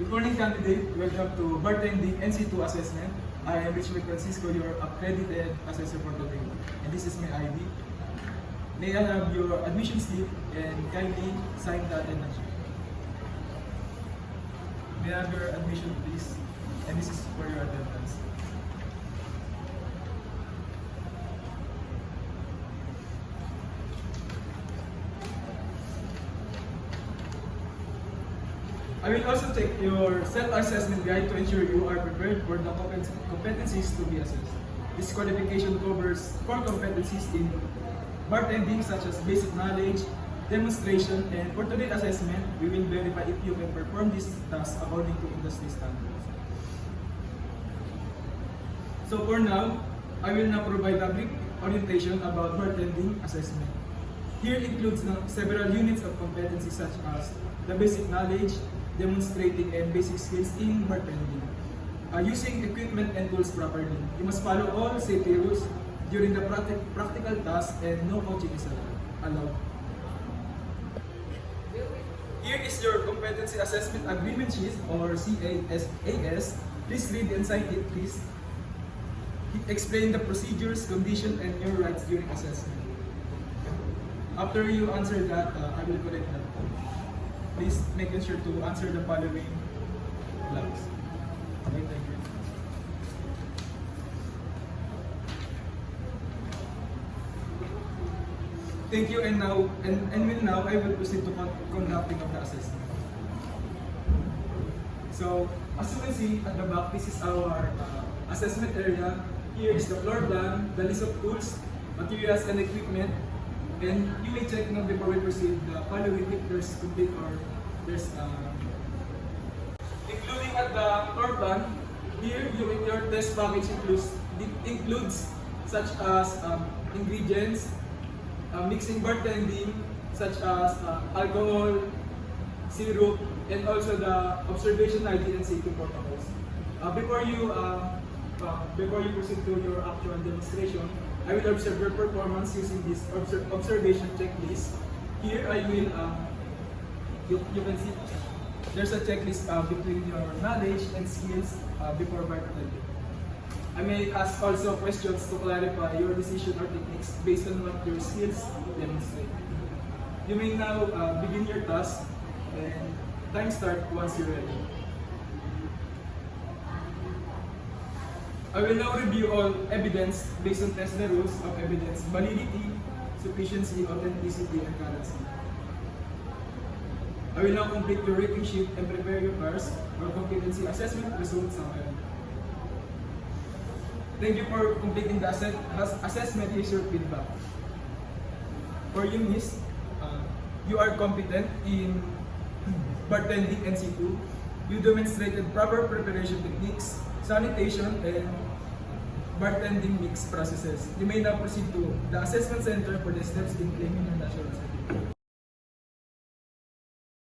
Good morning, candidate. Welcome to Bartending NC2 Assessment. I am Richard Francisco, your accredited assessor for today. And this is my ID. May I have your admission slip and kindly sign that and mention. May I have your admission, please? And this is for your attendance. I will also check your self-assessment guide to ensure you are prepared for the competencies to be assessed. This qualification covers 4 competencies in bartending such as basic knowledge, demonstration, and for today's assessment, we will verify if you can perform this task according to industry standards. So for now, I will now provide a brief orientation about bartending assessment. Here includes several units of competency such as the basic knowledge, demonstrating and basic skills in bartending. Using equipment and tools properly. You must follow all safety rules during the practical task and no coaching is allowed. Here is your competency assessment agreement sheet or CAS. Please read and sign it, please. Explain the procedures, conditions, and your rights during assessment. After you answer that, I will correct that. Please make sure to answer the following blanks. Okay, thank you. Thank you, and now I will proceed to conducting of the assessment. So, as you can see at the back, this is our assessment area. Here is the floor plan, the list of tools, materials, and equipment. And you may check now before we proceed the following if there's complete or there's including at the floor plan. Here, your test package includes such as ingredients, mixing bartending, such as alcohol, syrup, and also the observation ID and safety protocols. Before you proceed to your actual demonstration, I will observe your performance using this observation checklist. Here I will, you can see there's a checklist between your knowledge and skills before bartending. I may ask also questions to clarify your decision or techniques based on what your skills demonstrate. You may now begin your task and time start once you're ready. I will now review all evidence based on test the rules of evidence, validity, sufficiency, authenticity, and currency. I will now complete your rating sheet and prepare your cards for competency assessment results summary. Thank you for completing the assessment. Here's your feedback. For you, Miss, you are competent in bartending NC2. You demonstrated proper preparation techniques, sanitation, and bartending mix processes. You may now proceed to the assessment center for the steps in claiming your national certificate.